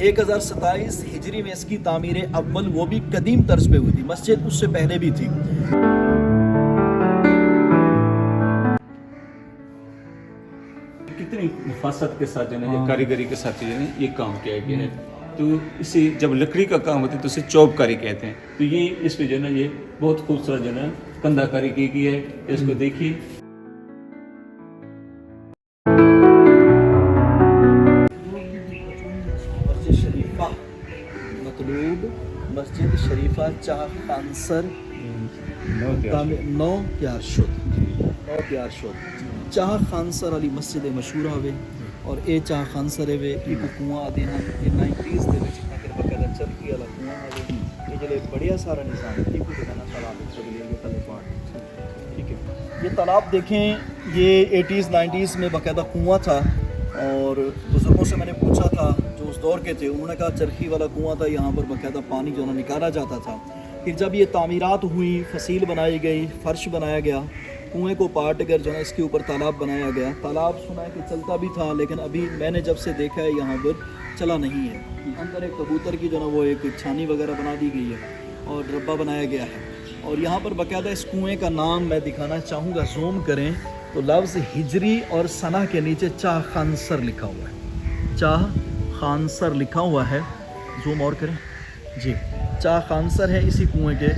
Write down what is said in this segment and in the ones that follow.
1027 हिजरी में इसकी तामीर अव्वल, वो भी कदीम तर्ज पे हुई थी। मस्जिद उससे पहले भी थी। कितनी मुफासत के साथ जो है कारीगरी के साथ जो है ये काम किया गया है। तो इसे जब लकड़ी का काम होता है तो इसे चौबकारी कहते हैं। तो ये इस पे जो है ना ये बहुत खूबसूरत जो है कंधाकारी की गई है। इसको देखिए, मस्जिद शरीफा मतलूब, मस्जिद शरीफा चाह खानसर 9 प्यार शुद चाह खानसर वाली मस्जिद मशहूर हवे। और ए चाह खानसर वे एक कुआं आदि हैं ये 90s ਦੇ ਵਿੱਚ अगर बकायदा चरखी वाला कुआं हवे। ये जले बढ़िया सारा निशान है ठीक है ना तालाब चलिए ये तले पार्ट ठीक है। ये तालाब देखें, ये 80s 90s में बकायदा कुआं था। और बुजुर्गों से मैंने पूछा था जो उस दौर के थे, उन्होंने कहा चरखी वाला कुआं था, यहाँ पर बाकायदा पानी जो है निकाला जाता था। फिर जब ये तामीरात हुई, फसील बनाई गई, फ़र्श बनाया गया, कुएं को पाट कर जो है इसके ऊपर तालाब बनाया गया। तालाब सुना है कि चलता भी था, लेकिन अभी मैंने जब से देखा है यहाँ पर चला नहीं है। अंदर एक कबूतर की जो है वो एक छानी वगैरह बना दी गई है और रब्बा बनाया गया है। और यहाँ पर बाकायदा इस कुएँ का नाम मैं दिखाना चाहूँगा, जूम करें तो लफ्ज़ हिजरी और सना के नीचे चाह खानसर लिखा हुआ है। चाह खानसर लिखा हुआ है, जूम और करें जी, चाह खानसर है, इसी कुएं के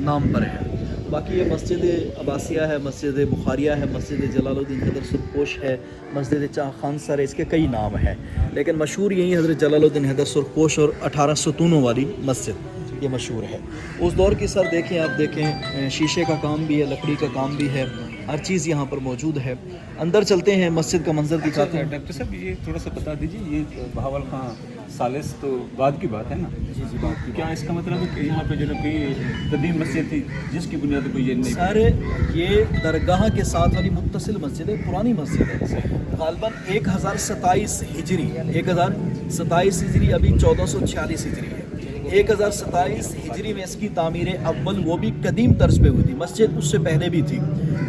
नाम पर है। बाकी ये मस्जिद अब्बासिया है, मस्जिद बुखारिया है, मस्जिद जलालुद्दीन हैदर सुरखोश है, मस्जिद चाह खानसर है, इसके कई नाम हैं, लेकिन मशहूर यही हज़रत जलालुद्दीन हैदर सुरखोश और 18 सतूनों वाली मस्जिद ये मशहूर है। उस दौर की सर देखें, आप देखें शीशे का काम भी है, लकड़ी का काम भी है, हर चीज़ यहाँ पर मौजूद है। अंदर चलते हैं, मस्जिद का मंजर दिखाते हैं। डॉक्टर साहब ये थोड़ा सा बता दीजिए, ये बहावल खां सालिस तो बाद की बात है ना? जी जी बात की क्या इसका मतलब है कि यहाँ पे जो कोई कदीम मस्जिद थी जिसकी बुनियाद पर ये नहीं? सर ये दरगाह के साथ वाली मुत्तसिल मस्जिद है, पुरानी मस्जिद है। गालबन 1027 हिजरी, 1027 हिजरी अभी 1446 हिजरी है। 1027 हिजरी में इसकी तामीर अव्वल, वो भी कदीम तर्ज पे हुई थी। मस्जिद उससे पहले भी थी।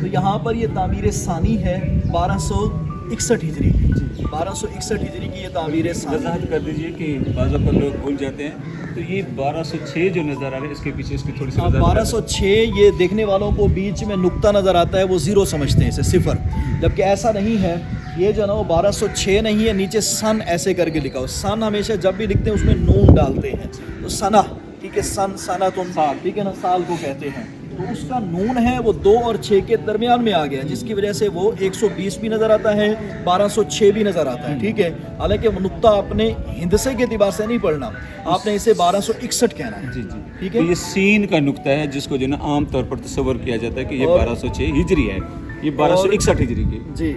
तो यहाँ पर ये तामीर सानी है 1261 हिजरी की। 1261 हिजरी की ये तामीर सानी। वजाहत कर दीजिए कि बाज़ पर लोग भूल जाते हैं। तो ये 1206 जो नज़र आ रहा है इसके पीछे इसकी थोड़ी सी 1206 ये देखने वालों को बीच में नुक्ता नज़र आता है, वो ज़ीरो समझते हैं इसे, सिफर, जबकि ऐसा नहीं है। ये जो ना वो 1206 नहीं है, नीचे सन ऐसे करके लिखा हो। सन हमेशा जब भी लिखते हैं उसमें नून डालते हैं, तो सना ठीक है, सन सना तुम साल ठीक है ना, साल को कहते हैं। तो उसका नून है वो 2 और 6 के दरमियान में आ गया, जिसकी वजह से वो 120 भी नज़र आता है, 1206 भी नज़र आता है ठीक है। हालांकि नुक्ता अपने हिंदसे के एतबार से नहीं पढ़ना, आपने इसे 1261 कहना है। जी जी ठीक तो है। ये सीन का नुक्ता है जिसको जो ना आम तौर पर तस्वर किया जाता है कि ये 1206 हिजरी है, ये 1261 हिजरी की जी।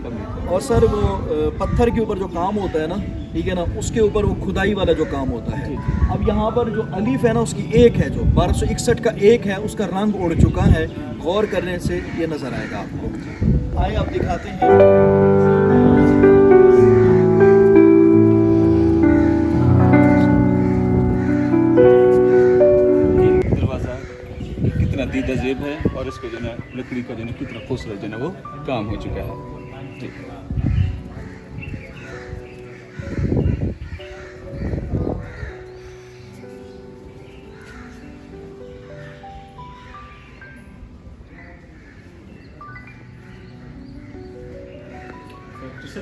और सर वो पत्थर के ऊपर जो काम होता है ना, ठीक है ना, उसके ऊपर वो खुदाई वाला जो काम होता है। अब यहाँ पर जो अलीफ है ना उसकी एक है, जो 1261 का एक है, उसका रंग उड़ चुका है। गौर करने से ये नज़र आएगा आपको। आए आप दिखाते हैं। दरवाज़ा कितना दीदा जेब है और इसको जो ना लकड़ी का जो ना कितना खूबसूरत जो ना वो काम हो चुका है। ठीक है।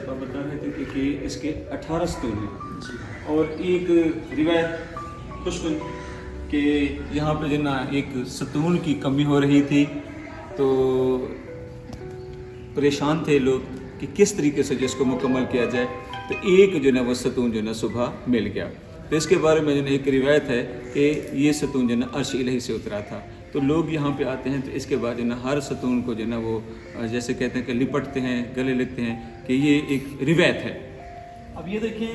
आप बता रहे थे कि इसके 18 सतून हैं और एक रिवायत खुशकुन कि यहाँ पे जो ना एक सतून की कमी हो रही थी, तो परेशान थे लोग कि किस तरीके से जिसको मुकम्मल किया जाए। तो एक जो ना वो सतून जो ना सुबह मिल गया। तो इसके बारे में जो ना एक रिवायत है कि ये सतून जो ना अर्श इलाही से उतरा था। तो लोग यहाँ पे आते हैं तो इसके बाद जो ना हर सतून को जो ना वो जैसे कहते हैं कि लिपटते हैं, गले लगते हैं, कि ये एक रिवायत है। अब ये देखें,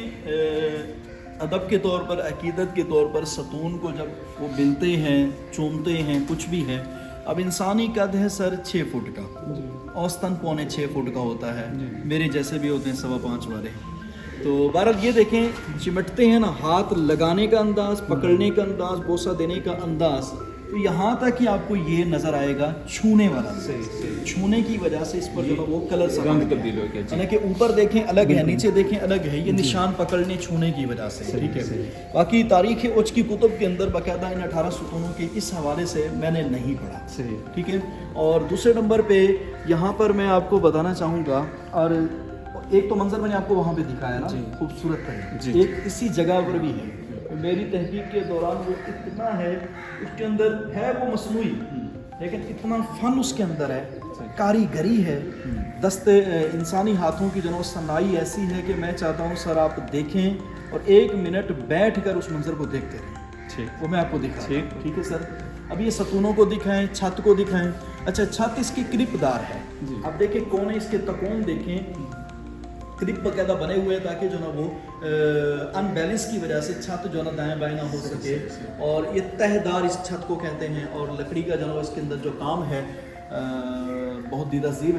अदब के तौर पर, अकीदत के तौर पर सतून को जब वो मिलते हैं, चूमते हैं, कुछ भी है। अब इंसानी कद है सर 6 फुट का, औसतन 6.25 फुट का होता है, मेरे जैसे भी होते हैं 5.25 वाले। तो बहरहाल ये देखें, चिमटते हैं ना, हाथ लगाने का अंदाज़, पकड़ने का अंदाज़, बोसा देने का अंदाज़ तो यहाँ तक कि आपको ये नज़र आएगा छूने वाला, छूने की वजह से इस पर जो है वो कलर रंग तब्दील हो गया। यानी कि ऊपर देखें अलग है, नीचे देखें अलग है, ये निशान पकड़ने छूने की वजह से, ठीक है। बाकी तारीख़ उज की कुतुब के अंदर बाकायदा इन 18 सुतूनों के इस हवाले से मैंने नहीं पढ़ा, ठीक है। और दूसरे नंबर पे यहाँ पर मैं आपको बताना चाहूँगा, और एक तो मंजर मैंने आपको वहाँ पे दिखाया ना खूबसूरत है, एक इसी जगह पर भी है, मेरी तहकीक के दौरान वो इतना है, उसके अंदर है वो मसनूई, लेकिन इतना फ़न उसके अंदर है, कारीगरी है, दस्ते इंसानी हाथों की जो सनाई ऐसी है कि मैं चाहता हूँ सर आप देखें और 1 मिनट बैठ कर उस मंजर को देखते रहें। वो मैं आपको दिखा, ठीक है सर। अब ये सतूनों को दिखाएं, छत को दिखाएं। अच्छा, छत इसकी क्लिपदार है, अब देखें कोने इसके तकोन देखें, क्लिप बाकायदा बने हुए हैं ताकि जो ना वो अनबैलेंस की वजह से छत जो ना दाएं बाएं ना हो सके, और ये तहदार इस छत को कहते हैं। और लकड़ी का जो ना इसके अंदर जो काम है बहुत दीदा जेब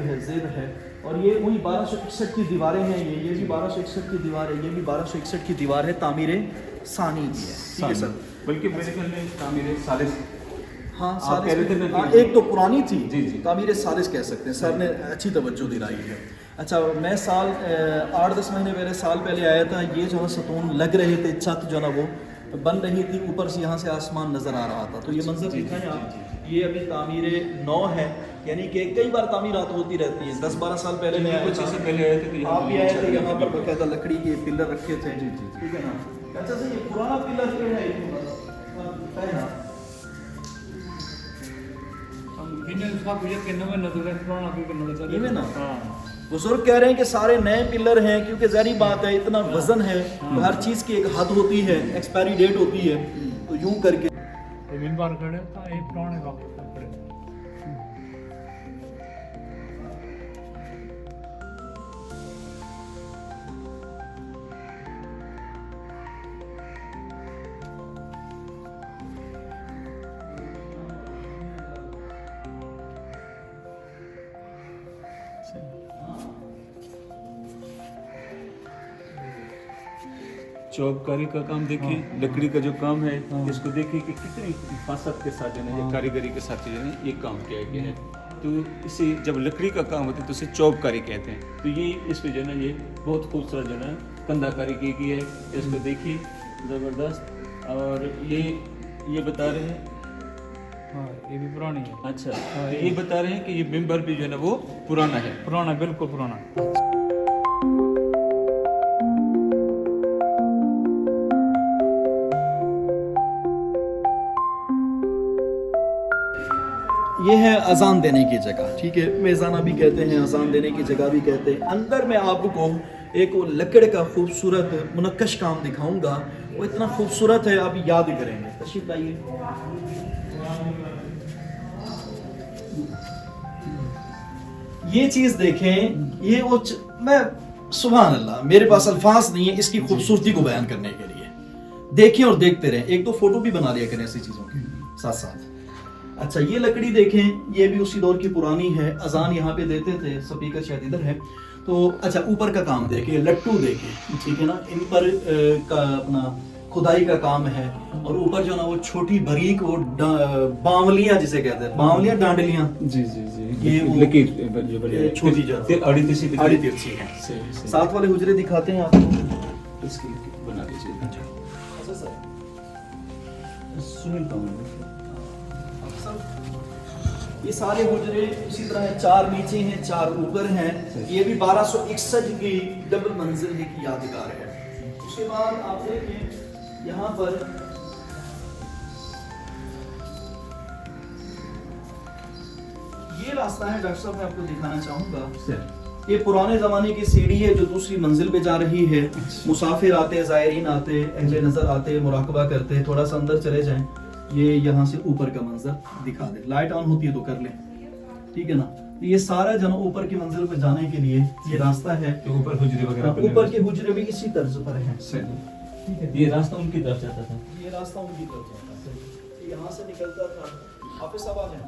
है। और ये वही 1261 की दीवारें हैं, ये भी 1261 की दीवार है, ये भी 1261 की दीवार है, तामीर सानी की है, ठीक है सर। बल्कि मेरे ख्याल में तामीर सालिस, हाँ एक तो पुरानी थी, तामीर सालिस कह सकते हैं, सर ने अच्छी तवज्जो दिलाई है। अच्छा, मैं साल 8-10 महीने पहले, साल पहले आया था, ये जो है सतून लग रहे थे, छत जो ना वो बन रही थी, ऊपर से यहाँ से आसमान नज़र आ रहा था। तो ये मंजर दिखाएं आप, ये अभी तामीर 9 है, यानी कि कई बार तामीरात होती रहती हैं। 10-12 साल पहले मैं आया था, पहले आए थे, आप भी आए थे, यहाँ पर बाकायदा लकड़ी के पिलर रखे थे, ठीक है ना। अच्छा सर, ये पुराना पिलर जो है ना, बुजुर्ग कह रहे हैं कि सारे नए पिलर हैं, क्योंकि ज़ाहिर बात है इतना वजन है, तो हर चीज़ की एक हद होती है, एक्सपायरी डेट होती है, तो यूं करके चौबकारी का काम देखें, लकड़ी का जो काम है इसको देखें कि कितनी हिफाजत के साथ जो है ये कारीगरी के साथ जो है ये काम किया गया है। तो इसे जब लकड़ी का काम होता है तो इसे चौबकारी कहते हैं। तो ये इस पे जो है ना ये बहुत खूबसूरत जो है ना कंधाकारी की है, इसको देखिए ज़बरदस्त। और ये बता रहे हैं, ये भी पुरानी है। अच्छा, ये बता रहे हैं कि ये मिंबर भी जो है ना वो पुराना है, बिल्कुल पुराना। ये है अजान देने की जगह, ठीक है, मेज़ाना भी कहते हैं, अजान देने की जगह भी कहते हैं। अंदर मैं आपको एक वो लकड़ का खूबसूरत मुनक्कश काम दिखाऊंगा, वो इतना खूबसूरत है आप याद करेंगे। तशरीफ लाइए। ये चीज़ देखें, ये वो मैं सुभान अल्लाह, मेरे पास अल्फाज नहीं है इसकी खूबसूरती को बयान करने के लिए। देखें और देखते रहें, एक दो फोटो भी बना लिया करें ऐसी चीज़ों के साथ साथ। अच्छा, ये लकड़ी देखें, ये भी उसी दौर की पुरानी है, अजान यहाँ पे देते थे, स्पीकर शायद इधर है। तो अच्छा, ऊपर का काम देखें, लट्टू देखें, ठीक है ना, इन पर का अपना खुदाई का काम है। और ऊपर जो ना वो छोटी बारीक वो बावलियां जिसे कहते हैं, बावलियां डांडलियां, जी, ये लकीर छोटी जो आड़ी तिरछी है। साथ वाले हुजरे दिखाते हैं आपको, इसकी बना दीजिए। अच्छा सर, सुनील पावन, ये सारे हुजरे उसी तरह है, 4 नीचे हैं, 4 ऊपर हैं। ये भी 1261 की डबल मंजिल की यादगार है। उसके बाद आप देखें यहाँ पर ये रास्ता है डॉक्टर साहब, मैं आपको दिखाना चाहूंगा। ये पुराने ज़माने की सीढ़ी है जो दूसरी मंजिल पे जा रही है। मुसाफिर आते, ज़ायरीन आते, अहले नज़र आते, मुराकबा करते। थोड़ा सा अंदर चले जाएं, ये यहाँ से ऊपर का मंजर दिखा दे, लाइट ऑन होती है तो कर लें, ठीक है ना। तो ये सारा जन ऊपर की मंजिल पे जाने के लिए ये रास्ता है। तो ऊपर हुजरे वगैरह, ऊपर के हुजरे भी इसी तर्ज पर हैं, ठीक है। ये रास्ता उनकी तरफ जाता था, ये रास्ता उनकी तरफ जाता था, यहाँ से निकलता था। हाफिज साहब आ जाएं।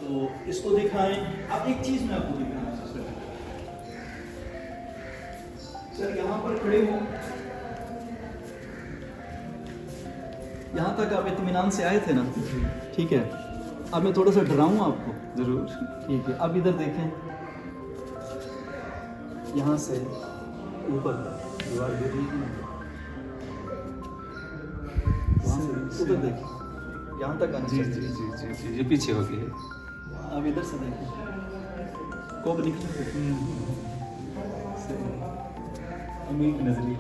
तो इसको दिखाएं। अब एक चीज मैं आपको दिखाना चाहता हूं, सर यहाँ पर खड़े हो, यहाँ तक आप इत्मीनान से आए थे ना, ठीक है। अब मैं थोड़ा सा डराऊँ आपको, ज़रूर। ठीक है। अब इधर देखें, यहाँ से ऊपर तक दीवार गिर रही है, वहाँ से उधर देखें, यहाँ तक आना जी चाहिए। जी जी जी जी, ये पीछे हो गई है। अब इधर से देखें, कोब निकला, अमीर की नजरिए।